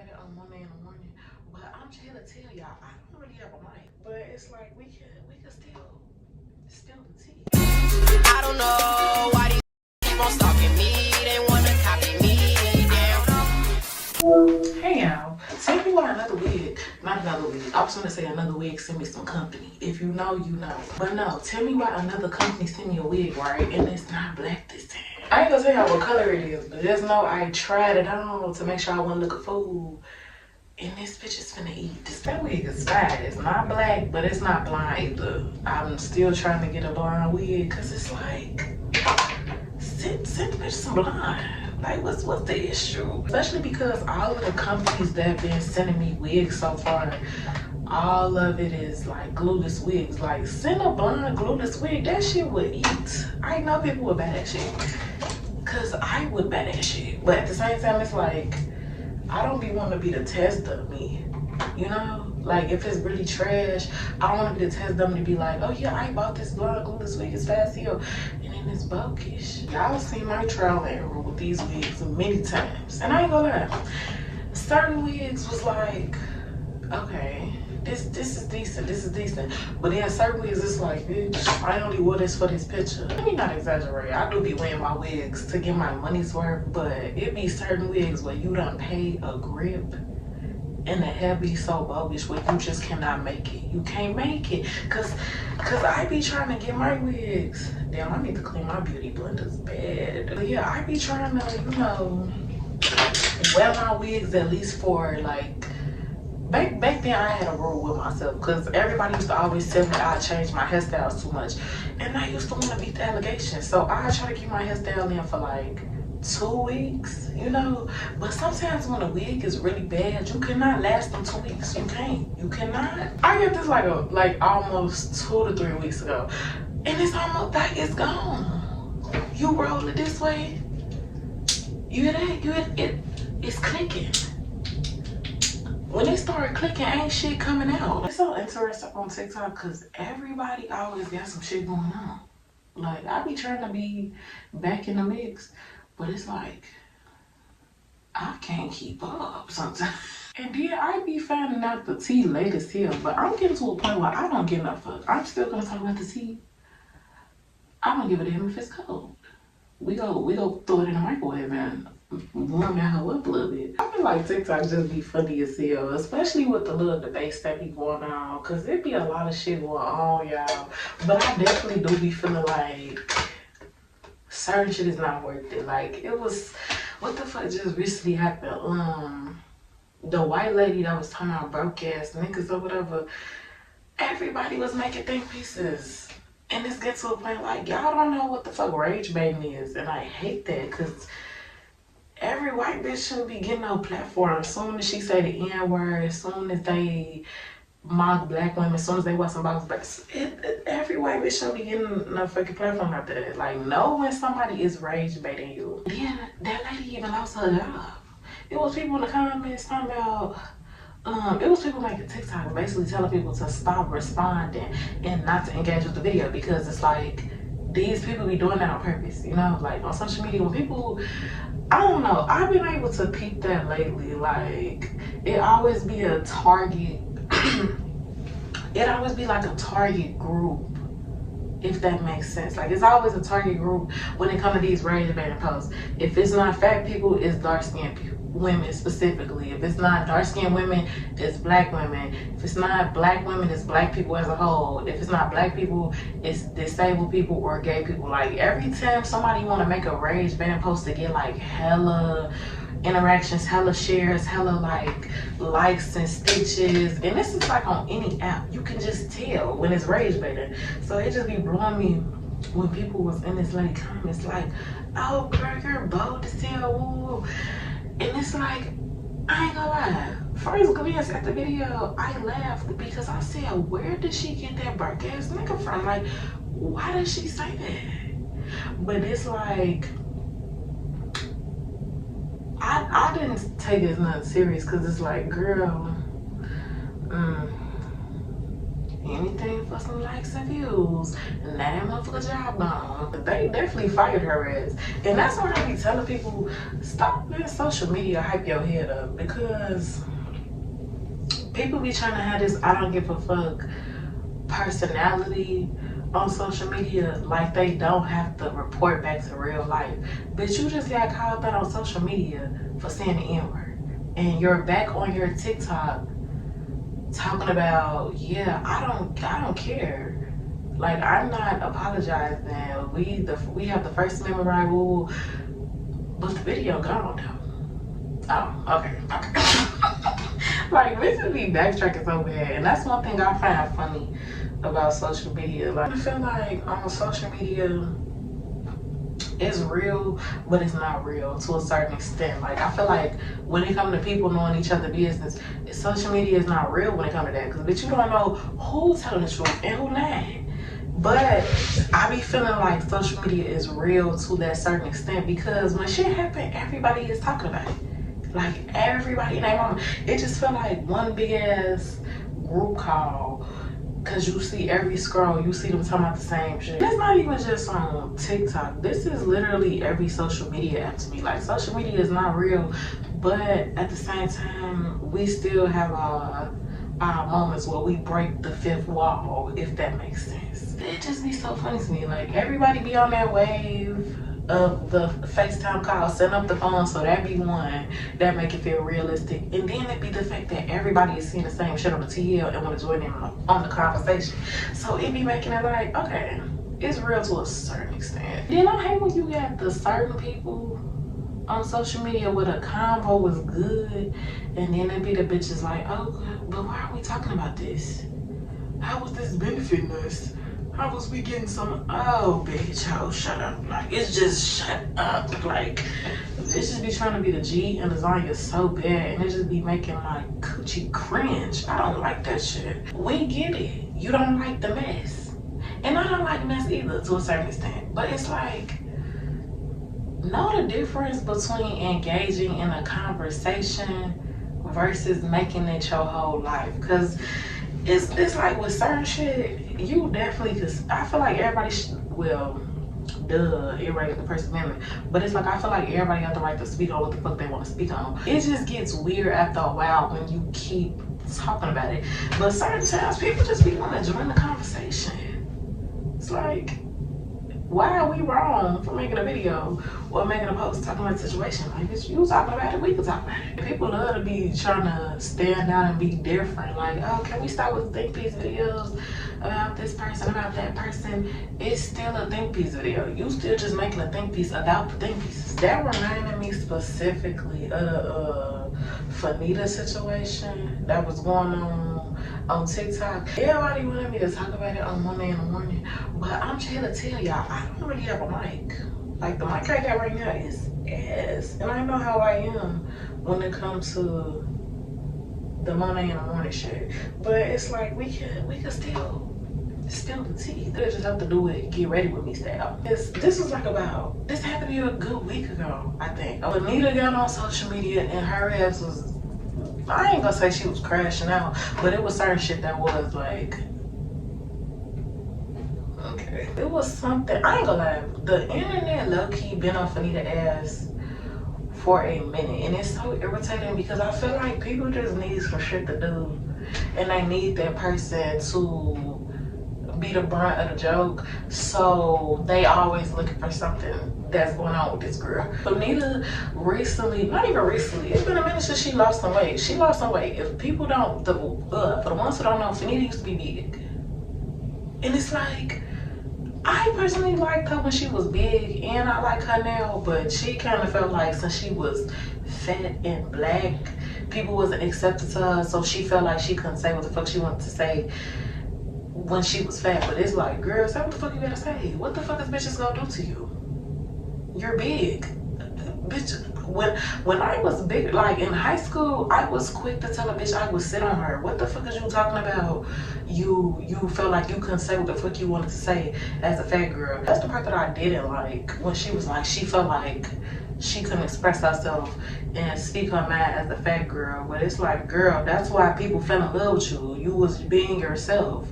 about it on Monday in the morning, but I'm just here to tell y'all I don't really have a mic, but it's like we can still the tea. I don't know why these keep on stalking me. They wanna copy me. Hey y'all, tell me why another wig, not another wig, I was gonna say another wig send me some company. If you know, you know. But no, tell me why another company send me a wig, right? And it's not black this time. I ain't gonna tell y'all what color it is, but just know I tried it on to make sure I wouldn't look a fool. And this bitch is finna eat. This wig is fine. It's not black, but it's not blind either. I'm still trying to get a blonde wig, cause it's like, send the bitch some blonde. Like, what's the issue? Especially because all of the companies that have been sending me wigs so far, all of it is like glueless wigs. Like, send a blonde glueless wig, that shit would eat. I know people would buy that shit, cause I would buy that shit. But at the same time, it's like, I don't be wanting to be the test dummy, you know? Like, if it's really trash, I don't want to be the test dummy to be like, oh yeah, I bought this blonde glueless wig, it's fast heel, and then it's bogus. Y'all seen my trial and error with these wigs many times, and I ain't gonna lie, certain wigs was like, okay, this is decent, but then certain wigs it's like, bitch, I only wore this for this picture. Let me not exaggerate, I do be wearing my wigs to get my money's worth, but it be certain wigs where you done pay a grip and the hair be so bogus where you just cannot make it. You can't make it, cause I be trying to get my wigs. Damn, I need to clean my beauty blenders bad. But yeah, I be trying to, you know, wear my wigs at least for like, back then I had a rule with myself, because everybody used to always tell me I changed my hairstyles too much, and I used to want to beat the allegations. So I try to keep my hairstyle in for like 2 weeks, you know. But sometimes when a wig is really bad, you cannot last them 2 weeks. You cannot. I got this like almost 2 to 3 weeks ago, and it's almost like it's gone. You roll it this way, you hear that? It's clicking. When they start clicking, ain't shit coming out. It's so interesting on TikTok because everybody always got some shit going on. Like, I be trying to be back in the mix, but it's like, I can't keep up sometimes. And then I be finding out the tea latest here, but I'm getting to a point where I don't give enough fuck. I'm still gonna talk about the tea. I'm gonna give it to him if it's cold. We go throw it in the microwave and warm that hoe up a little bit. I feel like TikTok just be funny as hell, especially with the little debates that be going on, cause it be a lot of shit going on, y'all. But I definitely do be feeling like certain shit is not worth it. Like, it was, what the fuck just recently happened? The white lady that was talking about broke ass niggas or whatever, everybody was making think pieces. And it's getting to a point like, y'all don't know what the fuck rage baiting is, and I hate that, cause every white bitch shouldn't be getting no platform. As soon as she say the N-word, as soon as they mock black women, as soon as they want some box backs, every white bitch shouldn't be getting no fucking platform after that. Like, know when somebody is rage baiting you. Then that lady even lost her job. It was people in the comments talking about, it was people making TikTok basically telling people to stop responding and not to engage with the video, because it's like, these people be doing that on purpose, you know? Like, on social media, when people, I don't know, I've been able to peep that lately. Like, it always be a target, it always be like a target group, if that makes sense. Like, it's always a target group when it comes to these rage baiting posts. If it's not fat people, it's dark-skinned people. Women specifically. If it's not dark-skinned women, it's black women. If it's not black women, it's black people as a whole. If it's not black people, it's disabled people or gay people. Like, every time somebody want to make a rage baiting post to get like hella interactions, hella shares, hella like likes and stitches, and this is like on any app, you can just tell when it's rage baiting. So it just be blowing me when people was in this lady comments like, oh girl, you're bold as hell, woo. And it's like, I ain't gonna lie, first glance at the video, I laughed because I said, where did she get that broke ass nigga from? Like, why did she say that? But it's like, I didn't take it as nothing serious, because it's like, girl, anything for some likes and views. And that motherfucker job gone. They definitely fired her ass. And that's why I be telling people, stop letting social media hype your head up, because people be trying to have this I don't give a fuck personality on social media, like they don't have to report back to real life. But you just got called out on social media for saying the N-word, and you're back on your TikTok talking about, yeah, I don't care. Like, I'm not apologizing. We have the First Amendment right, woo, but the video gone now. Oh, okay. Like, we should be backtracking so bad, and that's one thing I find funny about social media. Like, I feel like on social media, it's real, but it's not real to a certain extent. Like, I feel like when it comes to people knowing each other's business, social media is not real when it comes to that. Because, bitch, you don't know who's telling the truth and who not. But I be feeling like social media is real to that certain extent, because when shit happen, everybody is talking about it. Like, everybody in their mama. It just felt like one big ass group call. Cause you see every scroll, you see them talking about the same shit. It's not even just on TikTok. This is literally every social media app to me. Like, social media is not real, but at the same time, we still have our moments where we break the fifth wall, if that makes sense. It just be so funny to me. Like, everybody be on that wave of the FaceTime call, setting up the phone, so that be one that make it feel realistic. And then it be the fact that everybody is seeing the same shit on the TL and want to join in on the conversation. So it be making it like, okay, it's real to a certain extent. Then I hate when you got the certain people on social media where the convo was good, and then it be the bitches like, oh, but why are we talking about this? How was this benefiting us? How was we getting some? Oh, bitch, oh, shut up. Like, it's just shut up. Like, it just be trying to be the G and lasagna so bad, and it just be making my coochie cringe. I don't like that shit. We get it. You don't like the mess. And I don't like mess either, to a certain extent. But it's like, know the difference between engaging in a conversation versus making it your whole life. Because it's like with certain shit, you definitely, cause I feel like everybody everybody got the First Amendment, but it's like I feel like everybody got the right to speak on what the fuck they want to speak on. It just gets weird after a while when you keep talking about it. But certain times people just be wanting to join the conversation. It's like, why are we wrong for making a video or making a post talking about the situation? Like, bitch, you talking about it, we can talk about it. People love to be trying to stand out and be different. Like, oh, can we start with think piece videos about this person, about that person? It's still a think piece video. You still just making a think piece about the think pieces. That reminded me specifically of the Fanita situation that was going on TikTok. Everybody wanted me to talk about it on Monday in the morning, but I'm trying to tell y'all, I don't really have a mic. Like, the mic I got right now is ass, and I know how I am when it comes to the Monday in the morning shit. But it's like we can still the tea. They just have to do it, get ready with me style. This was like about, this happened to you a good week ago, I think. Anita got on social media and her ass was, I ain't gonna say she was crashing out, but it was certain shit that was like, okay. It was something, I ain't gonna lie, the internet low-key been on Fanita ass for a minute, and it's so irritating because I feel like people just need some shit to do, and they need that person to be the brunt of the joke, so they always looking for something that's going on with this girl. Fanita recently, not even recently, it's been a minute since she lost some weight. She lost some weight. If people don't, for the ones who don't know, Fanita used to be big. And it's like, I personally liked her when she was big, and I like her now, but she kind of felt like since she was fat and black, people wasn't accepted to her, so she felt like she couldn't say what the fuck she wanted to say when she was fat. But it's like, girl, say what the fuck you gotta say. What the fuck is bitches gonna do to you? You're big. Bitch, when I was big, like in high school, I was quick to tell a bitch I would sit on her. What the fuck is you talking about? You felt like you couldn't say what the fuck you wanted to say as a fat girl. That's the part that I didn't like, when she was like, she felt like she couldn't express herself and speak her mind as a fat girl. But it's like, girl, that's why people fell in love with you. You was being yourself.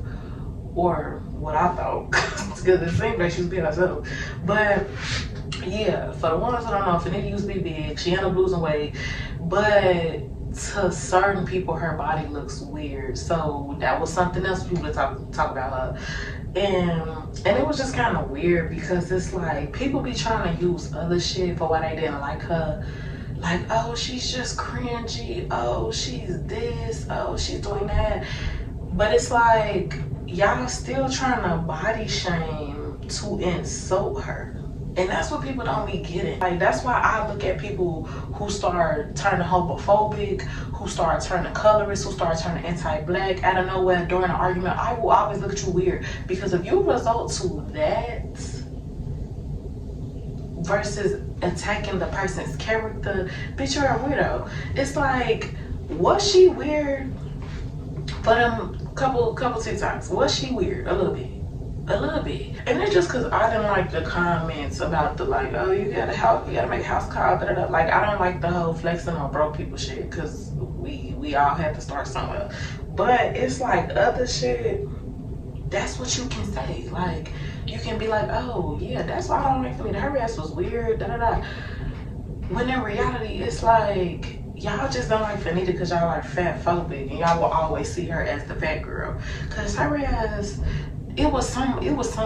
or what I thought, because it seemed like she was being herself. But yeah, for the ones that don't know, Finita used to be big. She ended up losing weight, but to certain people, her body looks weird. So that was something else people to talk about her. And it was just kind of weird because it's like people be trying to use other shit for why they didn't like her. Like, oh, she's just cringy. Oh, she's this. Oh, she's doing that. But it's like, y'all still trying to body shame to insult her. And that's what people don't be getting. Like, that's why I look at people who start turning homophobic, who start turning colorist, who start turning anti-black out of nowhere during an argument. I will always look at you weird. Because if you result to that versus attacking the person's character, bitch, you're a weirdo. It's like, was she weird for them couple TikToks? Was she weird? A little bit. And it's just because I didn't like the comments about the like, oh, you gotta make a house call, da, da, da. Like, I don't like the whole flexing on broke people shit, because we all had to start somewhere. But it's like other shit, that's what you can say. Like, you can be like, oh yeah, that's why I don't like Finita. Her ass was weird, da da da. When in reality, it's like, y'all just don't like Finita because y'all are fat phobic, and y'all will always see her as the fat girl. Cause her ass, it was some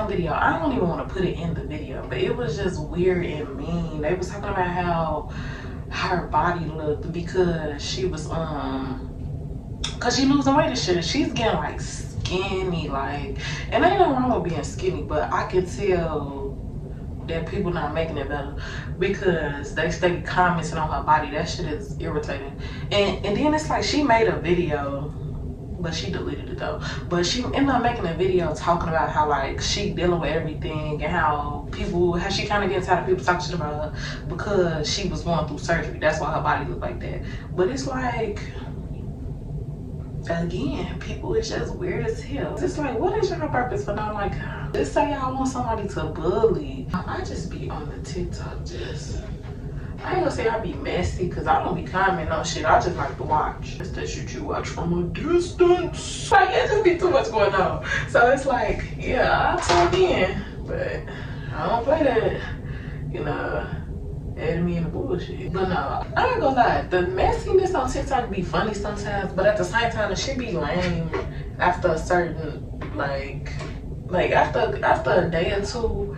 video. I don't even want to put it in the video, but it was just weird and mean. They was talking about how her body looked because she was cause she losing weight and shit, and she's getting like skinny, like, and ain't nothing wrong with being skinny, but I could tell that people not making it better because they stay commenting on her body. That shit is irritating. And then it's like she made a video, but she deleted it though. But she ended up making a video talking about how like she dealing with everything and how she kind of gets tired of people talking shit about her because she was going through surgery. That's why her body looked like that. But it's like, again, people is just weird as hell. It's like, what is your purpose for not like her? Just say y'all want somebody to bully. I just be on the TikTok just, I ain't gonna say I be messy because I don't be commenting on shit. I just like to watch. It's that shit you watch from a distance. Like, it just be too much going on. So it's like, yeah, I'll tune in, but I don't play that, you know, adding me in the bullshit. But no, I ain't gonna lie, the messiness on TikTok be funny sometimes, but at the same time, the shit be lame after a certain, like after a day or two.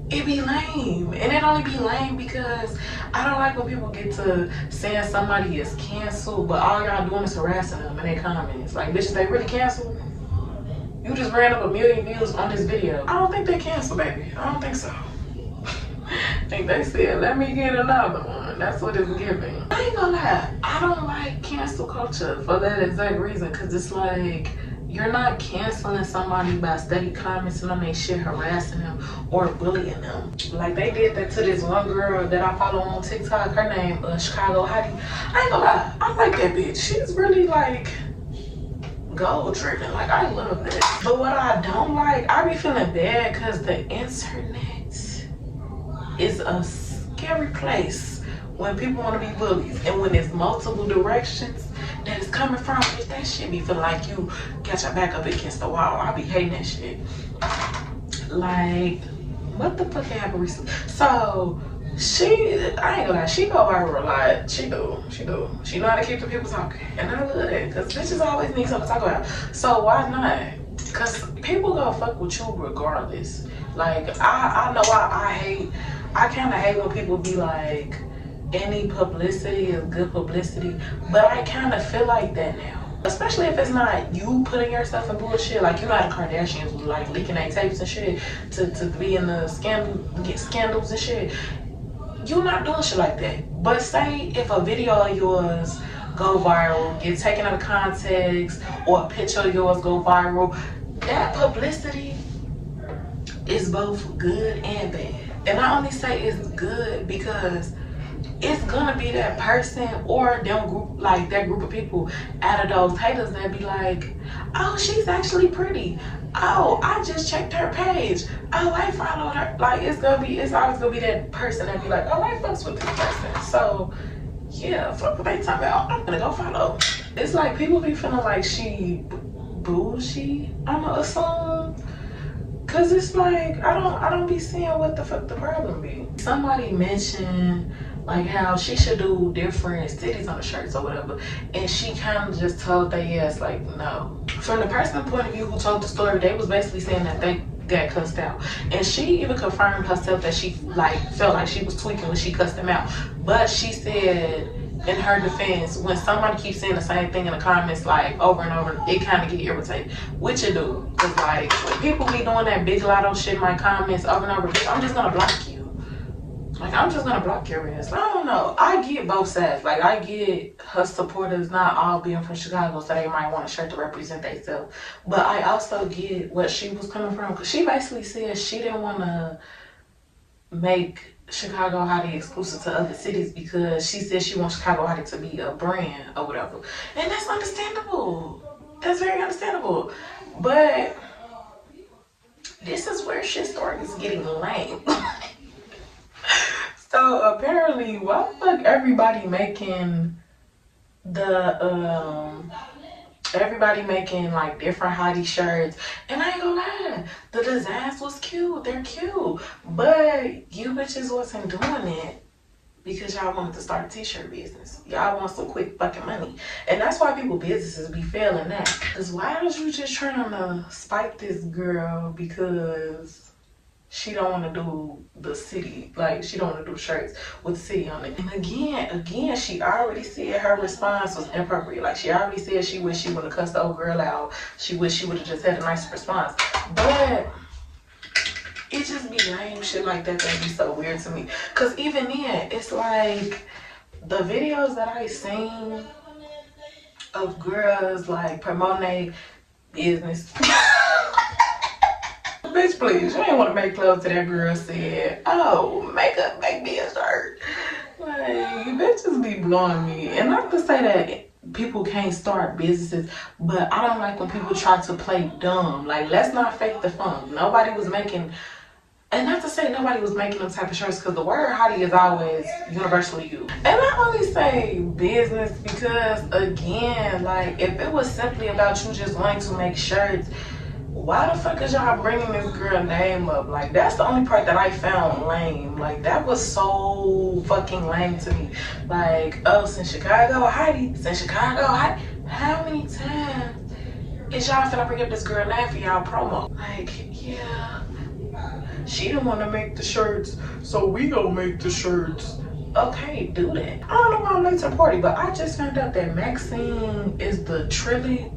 It be lame, and it only be lame because I don't like when people get to saying somebody is canceled, but all y'all doing is harassing them in their comments. Like, bitches, they really canceled? You just ran up 1 million views on this video. I don't think they canceled, baby. I don't think so. I think they said, let me get another one. That's what it's giving. I ain't gonna lie, I don't like cancel culture for that exact reason, because it's like, you're not canceling somebody by steady commenting on their shit, harassing them or bullying them. Like, they did that to this one girl that I follow on TikTok. Her name Chicago Heyyy. I ain't gonna lie, I like that bitch. She's really like goal driven. Like, I love that. But what I don't like, I be feeling bad because the internet is a scary place when people want to be bullies, and when there's multiple directions that is coming from, that shit be feeling like you got your back up against the wall. I be hating that shit. Like, what the fuck happened recently? So, I ain't gonna lie, she go viral a lot. She do. She know how to keep the people talking. And I love that, because bitches always need something to talk about. So why not? Because people gonna fuck with you regardless. Like, I know I kind of hate when people be like, any publicity is good publicity, but I kind of feel like that now. Especially if it's not you putting yourself in bullshit, like, you know how the Kardashians was like leaking their tapes and shit to be in the get scandals and shit. You're not doing shit like that. But say if a video of yours go viral, get taken out of context, or a picture of yours go viral, that publicity is both good and bad. And I only say it's good because it's gonna be that person or them group, like that group of people out of those haters that be like, oh, she's actually pretty. Oh, I just checked her page. Oh, I followed her. Like, it's always gonna be that person that be like, oh, I fucks with this person. So yeah, fuck what they talking about. I'm gonna go follow. It's like people be feeling like she bougie, I'ma assume. Cause it's like I don't be seeing what the fuck the problem be. Somebody mentioned like how she should do different cities on the shirts or whatever, and she kind of just told they ass like no. From the person's point of view who told the story, they was basically saying that they got cussed out, and she even confirmed herself that she like felt like she was tweaking when she cussed them out. But she said in her defense, when somebody keeps saying the same thing in the comments like over and over, it kind of get irritated, which it do. Cause like when people be doing that big lotto shit in my comments over and over, I'm just gonna block you. Like, I'm just gonna block your ass. Like, I don't know. I get both sides. Like, I get her supporters not all being from Chicago, so they might want a shirt to represent themselves. But I also get what she was coming from. Because she basically said she didn't want to make Chicago Hottie exclusive to other cities because she said she wants Chicago Hottie to be a brand or whatever. And that's understandable. That's very understandable. But this is where shit starts getting lame. So apparently, why the fuck everybody making like different hottie shirts? And I ain't gonna lie, the designs was cute, they're cute, but you bitches wasn't doing it because y'all wanted to start a t-shirt business. Y'all want some quick fucking money. And that's why people businesses be failing that. Cause why don't you just trying to spike this girl because she don't want to do the city, like she don't want to do shirts with the city on it. And again, she already said her response was inappropriate. Like she already said she wished she would have cussed the old girl out. She wished she would have just had a nice response. But it just be lame shit like that that be so weird to me. Cause even then, it's like the videos that I seen of girls like promoting their business. Bitch, please, you ain't want to make clothes to that girl said, oh, makeup, make me a shirt. Like, bitches be blowing me. And not to say that people can't start businesses, but I don't like when people try to play dumb. Like, let's not fake the fun. Nobody was making, and not to say nobody was making them type of shirts, because the word hottie is always universally used. And I only say business because, again, like, if it was simply about you just wanting to make shirts, why the fuck is y'all bringing this girl name up? Like, that's the only part that I found lame. Like, that was so fucking lame to me. Like, oh, since Chicago Heidi, how many times is y'all finna bring up this girl name for y'all promo? Like, yeah, she didn't want to make the shirts, so we gonna make the shirts. Okay, do that. I don't know why I'm late to the party, but I just found out that Maxine is the trilogy,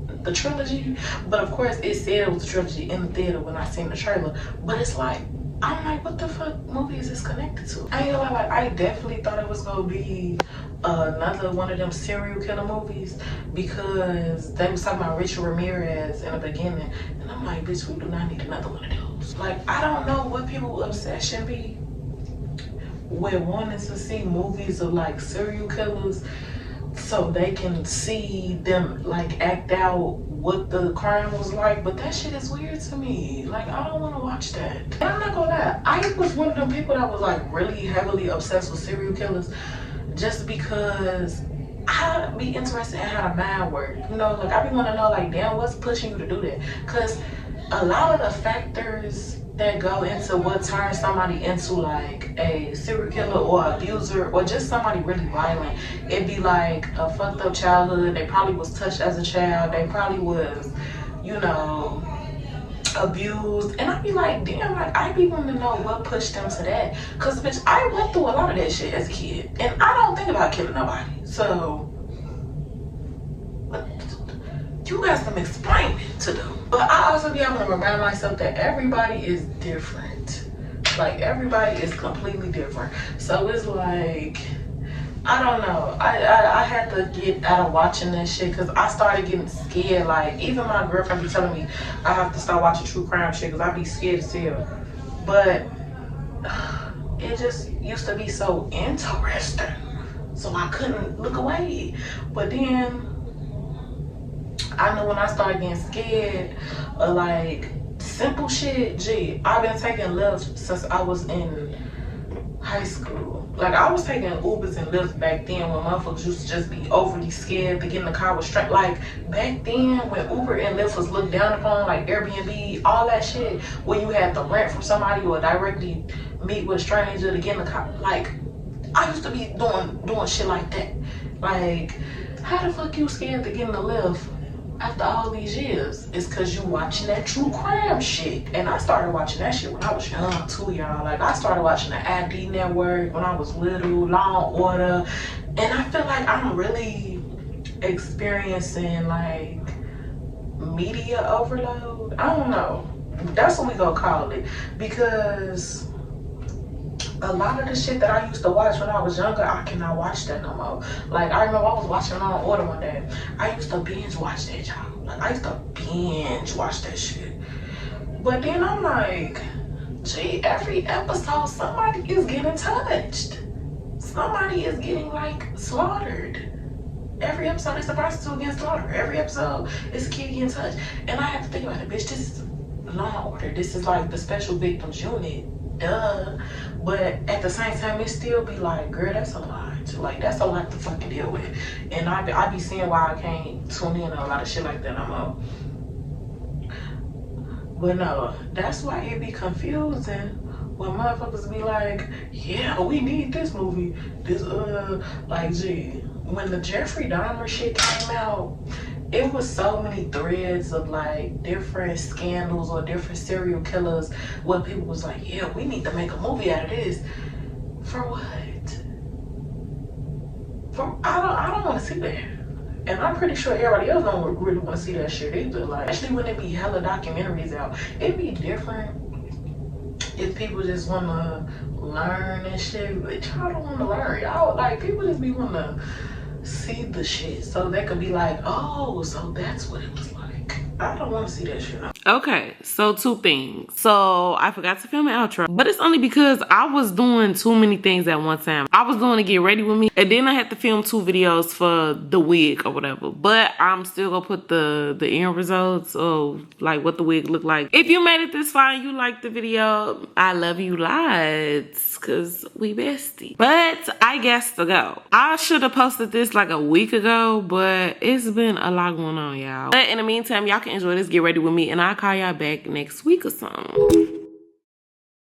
but of course it said it was a trilogy in the theater when I seen the trailer. But it's like, I'm like, what the fuck movie is this connected to? I ain't gonna lie, like I definitely thought it was gonna be another one of them serial killer movies because they was talking about Richard Ramirez in the beginning, and I'm like, bitch, we do not need another one of those. Like, I don't know what people's obsession be with wanting to see movies of like serial killers so they can see them like act out what the crime was like, but that shit is weird to me. Like, I don't want to watch that. And I'm not gonna lie, I was one of them people that was like really heavily obsessed with serial killers just because I'd be interested in how the mind works. You know, like I be want to know like, damn, what's pushing you to do that? Because a lot of the factors that go into what turns somebody into like a serial killer or abuser or just somebody really violent, it'd be like a fucked up childhood. They probably was touched as a child. They probably was, you know, abused. And I'd be like, damn, like I be wanting to know what pushed them to that. Cause bitch, I went through a lot of that shit as a kid and I don't think about killing nobody. So you got some explaining to do. But I also be able to remind myself that everybody is different. Like, everybody is completely different. So it's like, I don't know. I had to get out of watching that shit because I started getting scared. Like, even my girlfriend be telling me I have to start watching true crime shit because I be scared as hell. But it just used to be so interesting. So I couldn't look away. But then I know when I started getting scared of like simple shit, I've been taking left since I was in high school. Like, I was taking Ubers and Lyfts back then when motherfuckers used to just be overly scared to get in the car with straight. Like, back then when Uber and Lyft was looked down upon, like Airbnb, all that shit, where you had to rent from somebody or directly meet with a stranger to get in the car. Like, I used to be doing shit like that. Like, how the fuck you scared to get in the Lyft after all these years? It's cause you watching that true crime shit. And I started watching that shit when I was young too, y'all. Like, I started watching the ID Network when I was little, Law and Order. And I feel like I'm really experiencing like media overload. I don't know. That's what we gonna call it. Because a lot of the shit that I used to watch when I was younger, I cannot watch that no more. Like, I remember I was watching Law and Order one day. I used to binge watch that, y'all. Like, I used to binge watch that shit. But then I'm like, gee, every episode somebody is getting touched. Somebody is getting like slaughtered. Every episode is a prostitute getting slaughtered. Every episode is a kid getting touched. And I had to think about it, bitch, this is Law and Order. This is like the special victims unit. Duh. But at the same time, it still be like, girl, that's a lot. Like, that's a lot to fucking deal with. And I be seeing why I can't tune in on a lot of shit like that no more. But no, that's why it be confusing when motherfuckers be like, yeah, we need this movie. This, like, gee, when the Jeffrey Dahmer shit came out, it was so many threads of like different scandals or different serial killers where people was like, yeah, we need to make a movie out of this. For what? I don't want to see that. And I'm pretty sure everybody else don't really want to see that shit either. Like, especially when it be hella documentaries out. It'd be different if people just want to learn and shit. But y'all don't want to learn. Y'all, like, people just be want to see the shit so they could be like, oh, so that's what it was like. I don't want to see that shit. Okay, so two things. So I forgot to film an outro, but it's only because I was doing too many things at one time. I was doing to get ready with me, and then I had to film 2 videos for the wig or whatever. But I'm still gonna put the end results of like what the wig looked like. If you made it this far and you liked the video, I love you lots, cause we bestie. But I guess to go. I should have posted this like a week ago, but it's been a lot going on, y'all. But in the meantime, y'all can enjoy this, get ready with me, and I'll call y'all back next week or something.